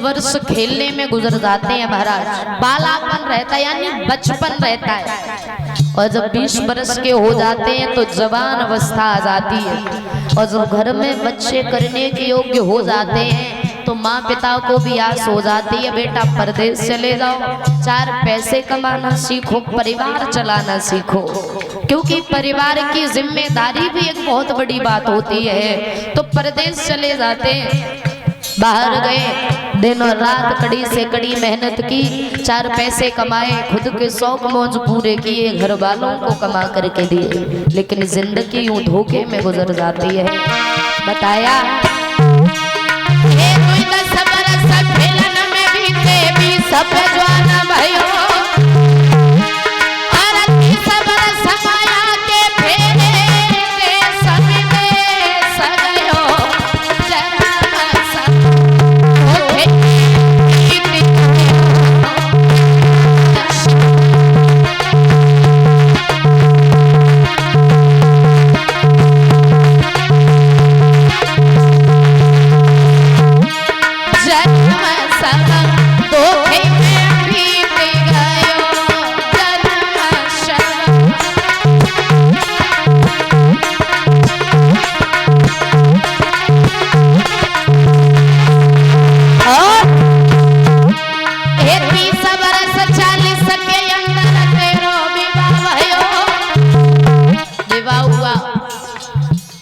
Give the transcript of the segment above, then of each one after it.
वर्ष खेलने में गुजर जाते हैं महाराज, बालापन रहता है यानी बचपन रहता है। और जब 20 वर्ष के हो जाते हैं तो जवान अवस्था आ जाती है। और जब घर में बच्चे करने के योग्य हो जाते हैं तो माँ पिता को भी आस हो जाती है, बेटा परदेश चले जाओ, 4 पैसे कमाना सीखो, परिवार चलाना सीखो। क्योंकि परिवार की जिम्मेदारी भी एक बहुत बड़ी बात होती है। तो परदेश चले जाते हैं, बाहर गए, दिन और रात कड़ी से कड़ी मेहनत की, 4 पैसे कमाए, खुद के शौक मौज पूरे किए, घर वालों को कमा करके दिए, लेकिन जिंदगी यूं धोखे में गुजर जाती है। बताया सब जवाना भाइयों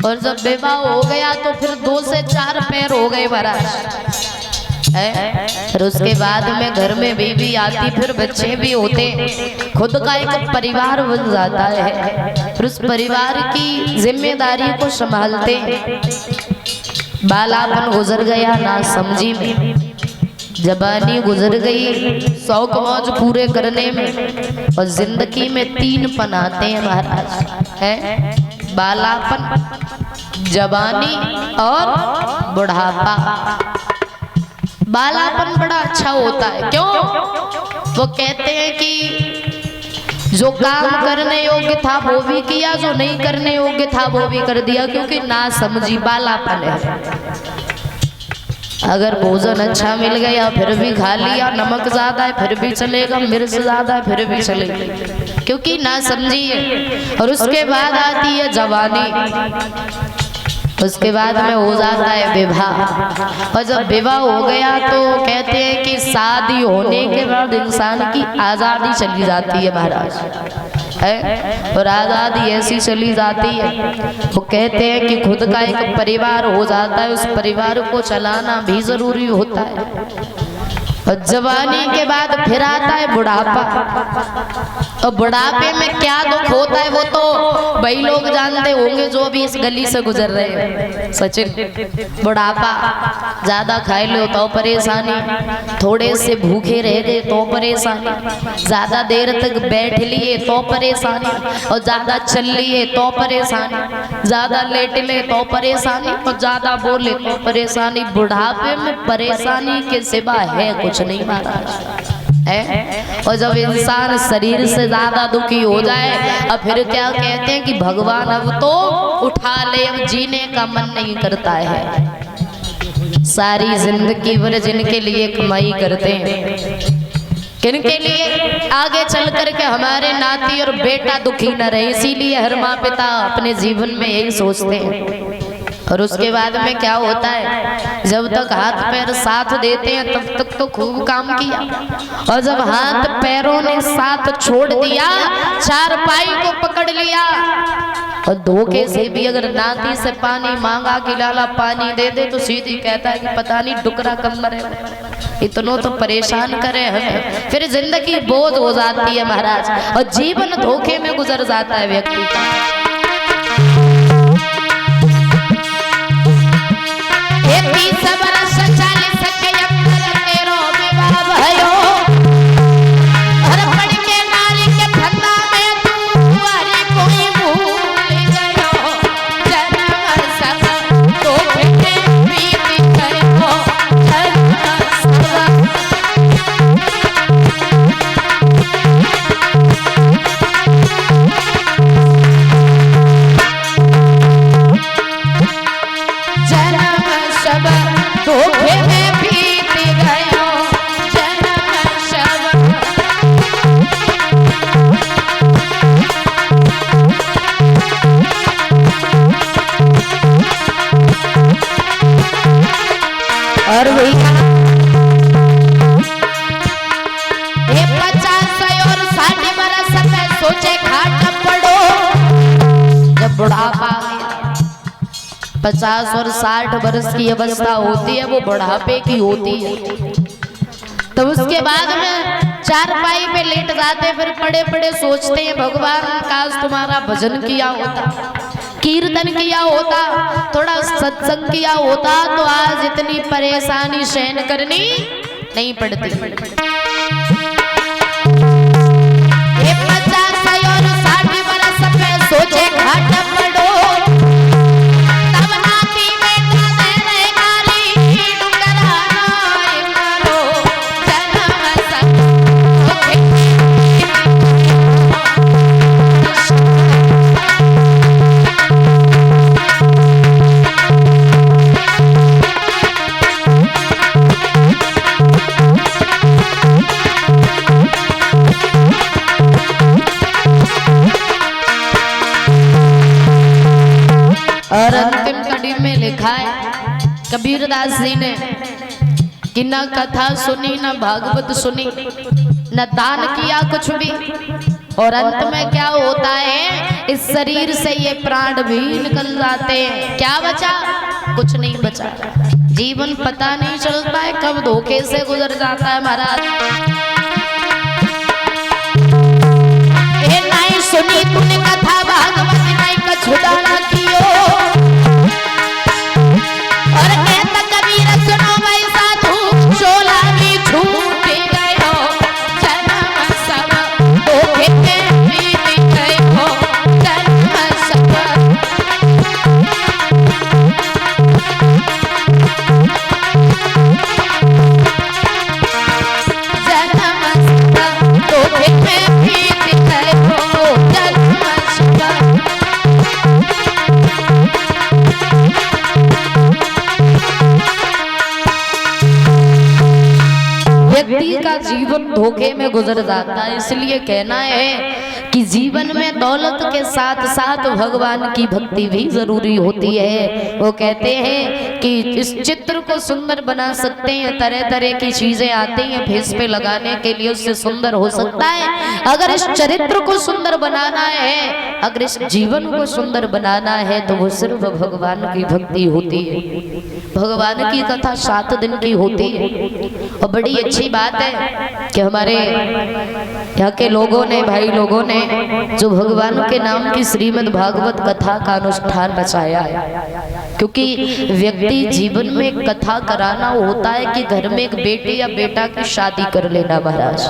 और जब विवाह हो गया तो फिर 2 से 4 पैर हो गए महाराज। फिर उसके बाद में घर में बीवी आती, फिर बच्चे भी होते, खुद का एक परिवार बन जाता है। फिर उस परिवार की जिम्मेदारी को संभालते, बालापन गुजर गया ना समझी में, जवानी गुजर गई शौक मौज पूरे करने में, और जिंदगी में 3 पन आते हैं महाराज, है बालापन, जवानी और बुढ़ापा। बालापन बड़ा अच्छा होता है, क्यों? वो कहते हैं कि जो काम करने योग्य था वो भी किया, जो नहीं करने योग्य था वो भी कर दिया, क्योंकि ना समझी बालापन है। अगर भोजन अच्छा मिल गया फिर भी खा लिया, नमक ज्यादा है फिर भी चलेगा, मिर्च ज्यादा है फिर भी चलेगा, क्योंकि ना समझी है। और उसके बाद आती है जवानी, उसके बाद में हो जाता है विवाह। और जब विवाह हो गया तो कहते हैं कि शादी होने के बाद इंसान की आज़ादी चली जाती है महाराज, है, और आज़ादी ऐसी चली जाती है, वो कहते हैं कि खुद का एक परिवार हो जाता है, उस परिवार को चलाना भी जरूरी होता है। और जवानी के बाद फिर आता है बुढ़ापा, और बुढ़ापे में क्या दुख होता है वो तो वही लोग जानते होंगे जो भी इस गली से गुजर रहे हैं। सचिन, बुढ़ापा, ज्यादा खाए लो तो परेशानी, थोड़े से भूखे रह गए तो परेशानी, ज्यादा देर तक बैठ लिए तो परेशानी, और ज्यादा चल लिए तो परेशानी, ज्यादा लेट ले तो परेशानी, और ज्यादा बोले तो परेशानी। बुढ़ापे में परेशानी के सिवा है कुछ नहीं महाराज, है। और जब इंसान शरीर से ज्यादा दुखी हो जाए, अब फिर क्या कहते हैं कि भगवान अब तो उठा ले, अब जीने का मन नहीं करता है। सारी जिंदगी भर जिनके लिए कमाई करते हैं, किनके लिए? आगे चल करके हमारे नाती और बेटा दुखी न रहे, इसीलिए हर माँ पिता अपने जीवन में यही सोचते हैं। और उसके बाद में क्या होता है, जब तक हाथ पैर साथ देते हैं तब तक तो खूब काम किया, और जब हाथ पैरों ने साथ छोड़ दिया, 4 पाई को पकड़ लिया, और धोखे से भी अगर नाती से पानी मांगा कि लाला पानी दे दे, तो सीधी कहता है कि पता नहीं डुकरा कम मरे, इतनों तो परेशान करे हमें। फिर जिंदगी बोझ हो जाती है महाराज, और जीवन धोखे में गुजर जाता है व्यक्ति का। धोखे में 50 और 60 वर्ष की अवस्था होती है, वो बुढ़ापे की होती है। तो उसके बाद में चारपाई पे लेट जाते, फिर पड़े पड़े सोचते हैं भगवान काश तुम्हारा भजन किया होता, कीर्तन किया होता, थोड़ा सत्संग किया होता, तो आज इतनी परेशानी सहन करनी नहीं पड़ती। 50 और 60 वर्ष पे सोचे घाट पड़ो, तब नाती बेटा दे दे गाली, डुंगराना करो जन्म सब। और अंतिम कड़ी में लिखा है कबीरदास जी ने कि न कथा सुनी, न भागवत सुनी, न दान किया कुछ भी, और अंत में क्या होता है, इस शरीर से ये प्राण भी निकल जाते हैं। क्या बचा? कुछ नहीं बचा। जीवन पता नहीं चलता है कब धोखे से गुजर जाता है महाराज। नहीं सुनी तूने कथा भागवत, नहीं कछु दान कियो, और कहता कबीर सुनो भाई साधु, शोला भी छूट गयो, जन्म सब धोखे में बीत गयो, जन्म सब। जन्म सब धोखे में बीत गयो, जन्म सब। व्यक्ति का जीवन धोखे में गुजर जाता है, इसलिए कहना है कि जीवन में दौलत के साथ साथ भगवान की भक्ति भी जरूरी होती है। वो कहते हैं कि इस चित्र को सुंदर बना सकते हैं, तरह तरह की चीजें आती हैं फेस पे लगाने के लिए, उससे सुंदर हो सकता है। अगर इस चरित्र को सुंदर बनाना है, अगर इस जीवन को सुंदर बनाना है, तो वो सिर्फ भगवान की भक्ति होती है। भगवान की कथा 7 दिन की होती है, और बड़ी अच्छी बात है कि हमारे यहाँ के लोगों ने, भाई लोगों ने जो भगवान के नाम की श्रीमद् भागवत कथा का अनुष्ठान रचाया है। क्योंकि व्यक्ति जीवन में कथा कराना होता है कि घर में एक बेटे या बेटा की शादी कर लेना महाराज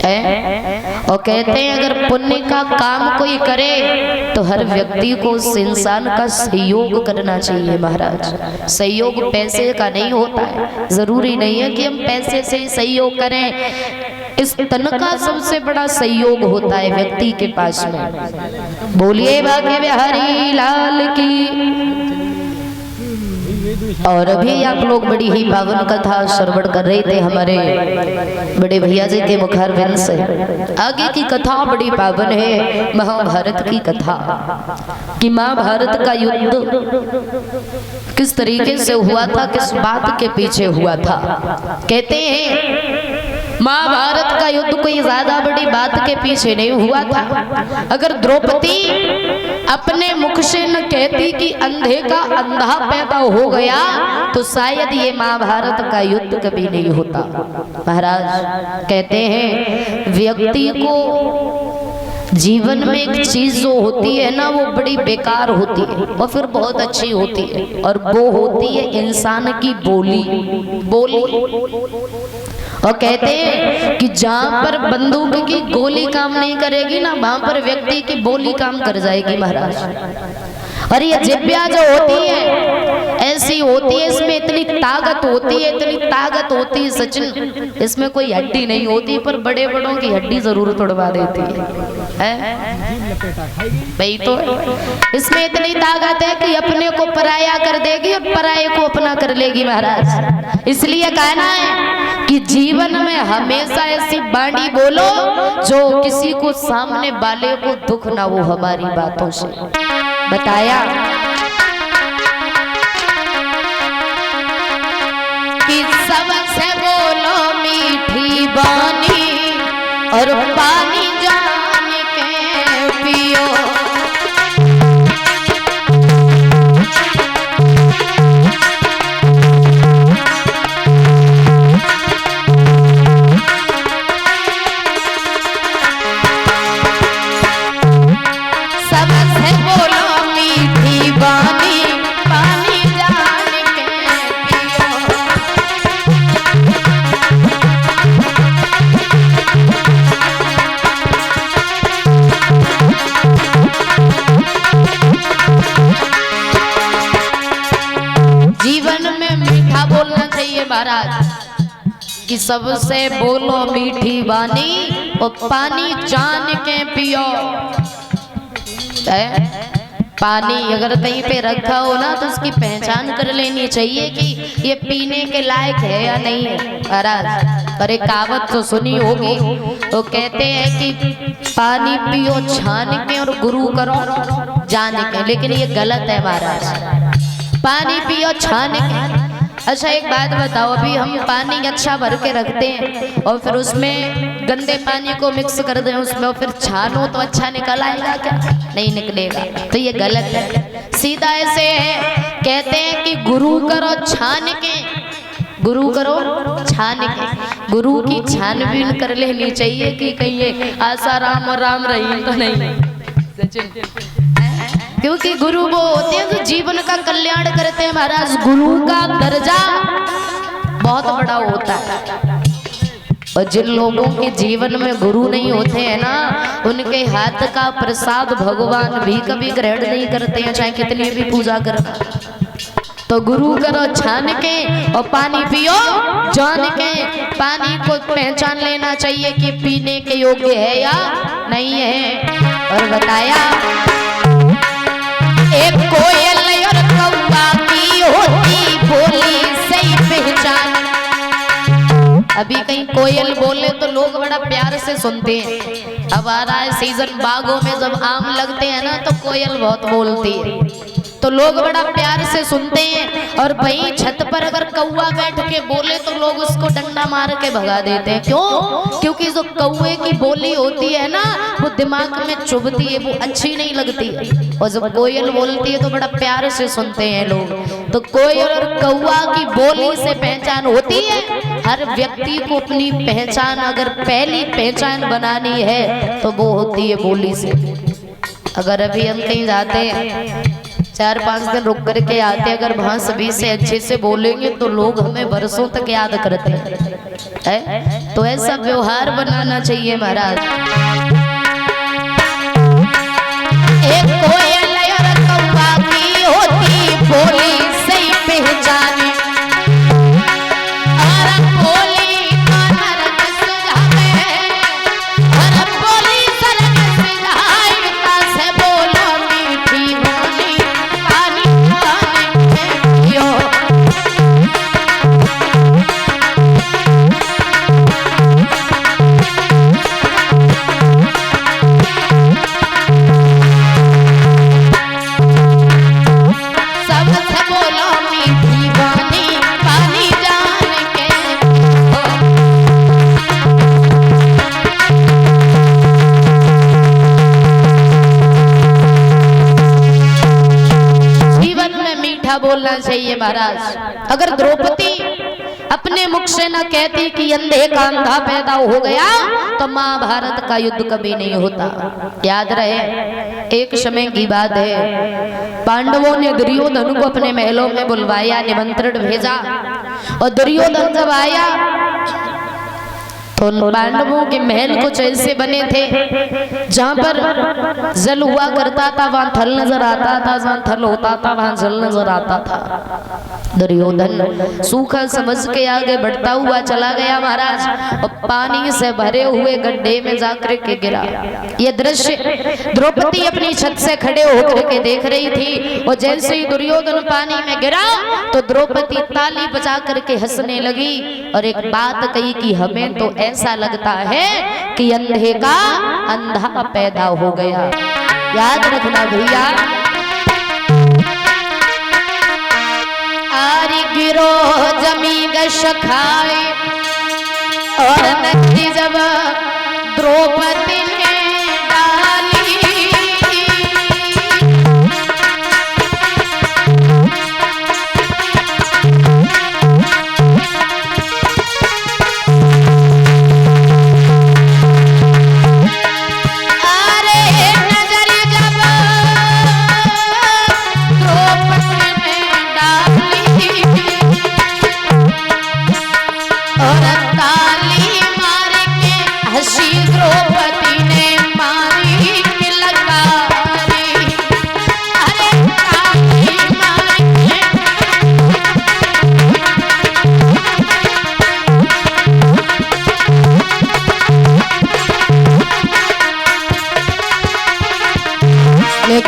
है। और कहते हैं अगर पुण्य का काम कोई करे तो हर व्यक्ति को उस इंसान का सहयोग करना चाहिए महाराज। सहयोग पैसे का नहीं होता है, जरूरी नहीं है कि हम पैसे से सहयोग करें। इस तन का सबसे बड़ा सहयोग होता है व्यक्ति के पास में। बोलिए भाग्य बिहारी लाल की। और अभी आप लोग बड़ी ही पावन कथा श्रवण कर रहे थे हमारे बड़े भैया जी के मुखारविंद से। आगे की कथा बड़ी पावन है, महाभारत की कथा कि महाभारत का युद्ध किस तरीके से हुआ था, किस बात के पीछे हुआ था। कहते हैं महाभारत का युद्ध कोई ज्यादा बड़ी बात के पीछे नहीं हुआ था। अगर द्रौपदी अपने मुख से न कहती कि अंधे का अंधा पैदा हो गया तो शायद ये महाभारत का युद्ध कभी नहीं होता। महाराज कहते हैं व्यक्ति को जीवन में एक चीज जो होती है ना, वो बड़ी बेकार होती है और फिर बहुत अच्छी होती है, और वो होती है इंसान की बोली। और कहते हैं कि जहां पर बंदूक की गोली काम नहीं करेगी ना, वहां पर व्यक्ति की बोली काम कर जाएगी महाराज। और ये जिब्या जो होती है ऐसी होती है, इसमें इतनी ताकत होती है, इतनी ताकत होती है सचिन, इसमें कोई हड्डी नहीं होती पर बड़े बड़ों की हड्डी जरूर तोड़वा देती है भाई। तो इसमें इतनी ताकत है कि अपने को पराया कर देगी और पराये को अपना कर लेगी महाराज। इसलिए कहना है कि जीवन में हमेशा ऐसी बाणी बोलो जो किसी को सामने वाले को दुख ना हो हमारी बातों से। बताया कि सबसे बोलो मीठी बानी और पानी जान के पियो। कि सबसे बोलो मीठी वाणी और पानी जान के पियो। पानी अगर कहीं पे रखा हो ना तो उसकी पहचान कर लेनी चाहिए कि ये पीने के लायक है या नहीं है। महाराज और एक कहावत तो सुनी होगी, वो कहते हैं कि पानी पियो छान के और गुरु करो जान के, लेकिन ये गलत है महाराज। पानी पियो छान के। अच्छा एक बात बताओ, अभी हम पानी अच्छा भर के रखते हैं और फिर उसमें गंदे पानी को मिक्स कर दें उसमें और फिर छानो तो अच्छा निकल आएगा क्या? नहीं निकलेगा। तो ये गलत है। सीधा ऐसे है, कहते हैं कि गुरु करो छान के, गुरु करो छान के। गुरु की छानबीन कर लेनी चाहिए कि कहीं ये आसाराम और राम रही तो नहीं। क्योंकि गुरु वो होते हैं जो जीवन का कल्याण करते हैं महाराज। गुरु का दर्जा बहुत बड़ा होता है और जिन लोगों के जीवन में गुरु नहीं होते हैं ना, उनके हाथ का प्रसाद भगवान भी कभी ग्रहण नहीं करते हैं, चाहे कितनी भी पूजा करना। तो गुरु करो छान के और पानी पियो जान के। पानी को पहचान लेना चाहिए कि पीने के योग्य है या नहीं है। और बताया एक कोयल और कौवा की होती बोली सही पहचान। अभी कहीं कोयल बोले तो लोग बड़ा प्यार से सुनते हैं। अब आ रहा है सीजन, बागों में जब आम लगते हैं ना तो कोयल बहुत बोलती है, तो लोग बड़ा प्यार से सुनते हैं। और भाई छत पर अगर कौवा बैठ के बोले तो लोग उसको डंडा मार के भगा देते हैं। क्यों? क्योंकि जो कौवे की बोली होती है ना वो दिमाग में चुभती है, वो अच्छी नहीं लगती है। और जब कोयल बोलती है तो बड़ा प्यार से सुनते हैं लोग। तो कोयल और कौवा की बोली से पहचान होती है। हर व्यक्ति को अपनी पहचान, अगर पहली पहचान बनानी है तो वो होती है बोली से। अगर अभी हम कहीं जाते हैं 4-5 दिन रुक करके आते, अगर वहां सभी से अच्छे से बोलेंगे तो लोग हमें बरसों तक याद करते हैं। तो ऐसा व्यवहार बनाना चाहिए महाराज। एक कोयल और कौवा की होती बोली सही पहचान। बोलना चाहिए महाराज। अगर द्रौपदी अपने मुख से न कहती कि अंधे का अंधा पैदा हो गया तो महाभारत का युद्ध कभी नहीं होता। याद रहे, एक समय की बात है, पांडवों ने दुर्योधन को अपने महलों में बुलवाया, निमंत्रण भेजा। और दुर्योधन जब आया तो पांडवों के महल कुछ ऐसे बने थे जहां पर जल हुआ करता था, वहां थल नजर आता था, जहां थल होता था वहां जल नजर आता था। दुर्योधन सूखा समझ के आगे बढ़ता हुआ चला गया महाराज, और पानी से भरे हुए गड्ढे में जाकर के गिरा। ये दृश्य द्रौपदी अपनी छत से खड़े होकर के देख रही थी। और जैसे ही दुर्योधन पानी में गिरा तो द्रौपदी ताली बजा करके हंसने लगी और एक बात कही कि हमें तो ऐसा लगता है कि अंधे का अंधा पैदा हो गया। याद रखना भैया, आरी गिरो जमी गश खाए और नदी जब द्रौपदी ने डाली। और ताली मार के हंसी द्रौपदी ने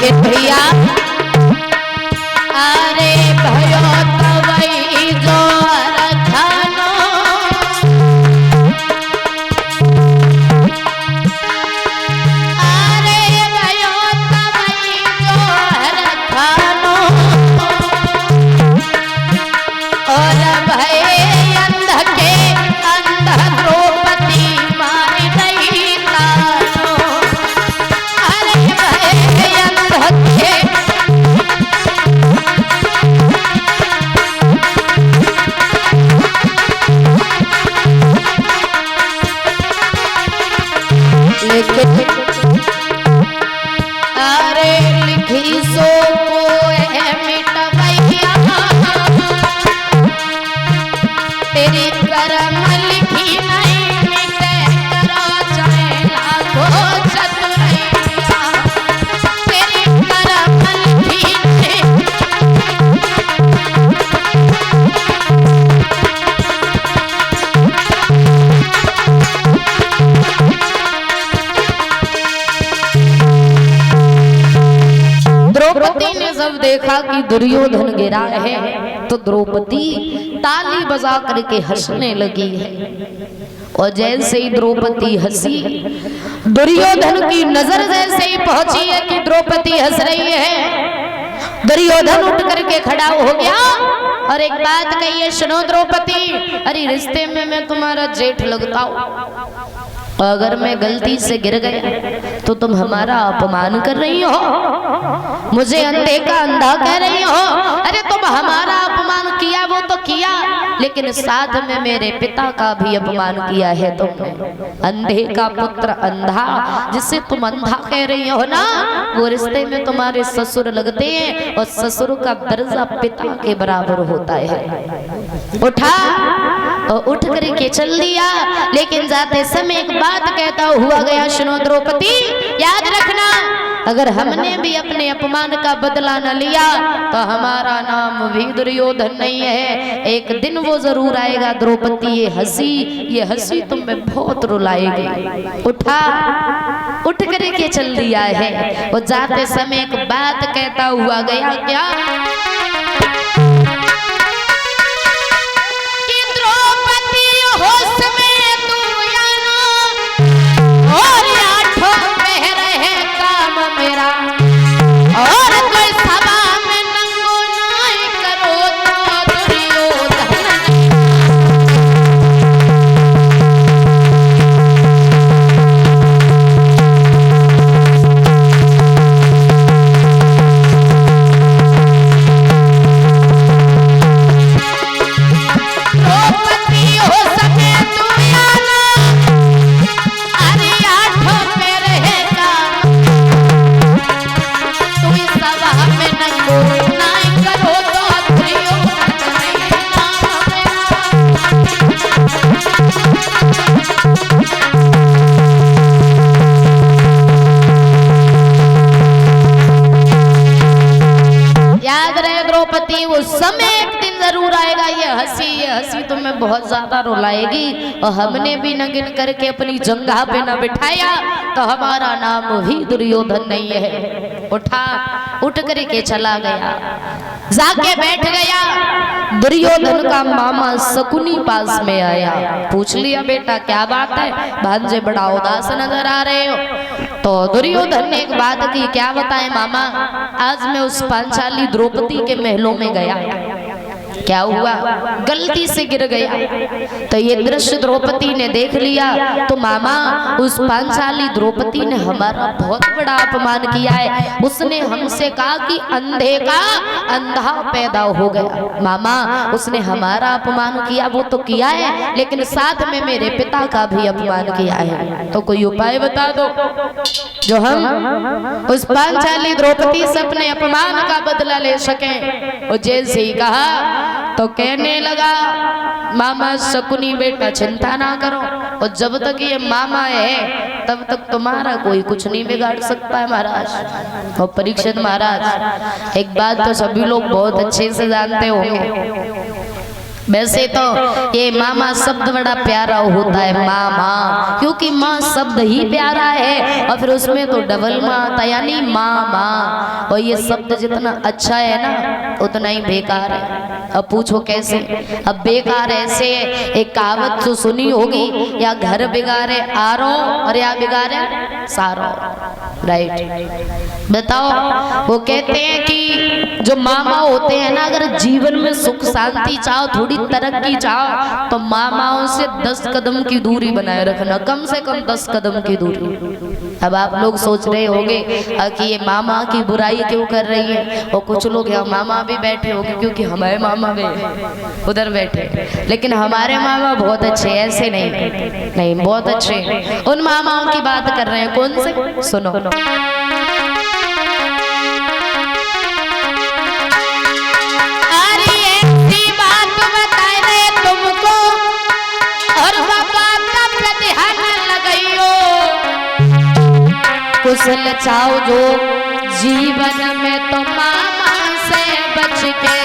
लेकिन भैया अरे भयो तवई जो रखानो अरे भयो तवई जो रखानो और भय अंध के अंध द्रौपदी मार गई तानो अरे भय अंध के अरे लिखी सो को मिटवैया तेरी करम लिखी नहीं मिटे करो चाहे लाखों चतुरैया तेरी करम लिखी नहीं द्रौपदी ने जब देखा कि दुर्योधन गिरा है तो द्रौपदी ताली बजा करके हंसने लगी है और जैसे ही द्रौपदी हंसी दुर्योधन की नजर जैसे ही पहुंची है कि द्रौपदी हंस रही है दुर्योधन उठ करके खड़ा हो गया और एक बात कही है सुनो द्रौपदी अरे रिश्ते में मैं तुम्हारा जेठ लगता हूँ अगर मैं गलती से गिर गया तो तुम हमारा अपमान कर रही हो मुझे अंधे का अंधा कह रही हो अरे तुम हमारा अपमान किया वो तो किया लेकिन साथ में मेरे पिता का भी अपमान किया है तुमने अंधे का पुत्र अंधा जिसे तुम अंधा कह रही हो ना वो रिश्ते में तुम्हारे ससुर लगते हैं और ससुर का दर्जा पिता के बराबर होता है उठा और उठ करके चल दिया लेकिन जाते समय एक बात कहता हुआ गया सुनो द्रौपदी याद रखना अगर हमने भी अपने अपमान का बदला न लिया तो हमारा नाम भी दुर्योधन नहीं है एक दिन वो जरूर आएगा द्रौपदी ये हंसी तुम्हें बहुत रुलाएगी उठा उठ करके चल दिया है और जाते समय एक बात कहता हुआ गया क्या होश में तू आना और आठों पहर है काम मेरा और कोई सभा में नंगो नाई करो तो दुर्योधन उस समय एक दिन जरूर आएगा ये हंसी तुम्हें बहुत ज्यादा रुलाएगी और हमने भी न गिन करके अपनी जंघा पे न बिठाया तो हमारा नाम भी दुर्योधन नहीं है उठ करके चला गया जाके बैठ गया दुर्योधन का मामा शकुनी पास में आया पूछ लिया बेटा क्या बात है भांजे बड़ा उदास नजर आ रहे हो तो दुर्योधन ने एक बात की क्या बताएं मामा आज मैं उस पांचाली द्रौपदी के महलों में गया क्या हुआ गलती से गिर गया तो ये दृश्य द्रौपदी ने देख लिया तो मामा उस पांचाली द्रौपदी ने हमारा बहुत बड़ा अपमान किया है उसने हमसे कहा कि अंधे का अंधा पैदा हो गया मामा उसने हमारा अपमान किया वो तो किया है लेकिन साथ में मेरे पिता का भी अपमान किया है तो कोई उपाय बता दो जो हम उस पांचाली द्रौपदी से अपने अपमान का बदला ले सके और जैसे ही कहा तो कहने लगा मामा शकुनी बेटा चिंता ना करो और जब तक ये मामा है तब तक तुम्हारा कोई कुछ नहीं बिगाड़ सकता है महाराज। और परीक्षित महाराज एक बात तो सभी लोग बहुत अच्छे से जानते होंगे वैसे तो ये मामा शब्द बड़ा प्यारा होता है, मामा, क्योंकि माँ शब्द ही प्यारा है और फिर उसमें तो डबल माँ आता यानी मामा। और ये शब्द जितना अच्छा है ना उतना ही बेकार है। अब पूछो कैसे? अब बेकार ऐसे है, एक कहावत तो सुनी होगी, या घर बिगाड़े आरो और या बिगाड़े सारो, राइट? बताओ, वो कहते हैं कि जो मामा होते हैं ना, अगर जीवन में सुख शांति चाहो, थोड़ी तरक्की चाहो, तो मामाओं से 10 कदम की दूरी बनाए रखना, कम से कम 10 कदम की दूरी। अब आप लोग सोच रहे होंगे कि ये मामा की बुराई क्यों कर रही है, और कुछ लोग यहाँ मामा भी बैठे होंगे क्योंकि हमारे मामा भी उधर बैठे, लेकिन हमारे मामा बहुत अच्छे, ऐसे नहीं, बहुत अच्छे। उन मामाओं की बात कर रहे हैं। कौन से? सुनो, कुशल चाहो जो जीवन में तो मामा से बच के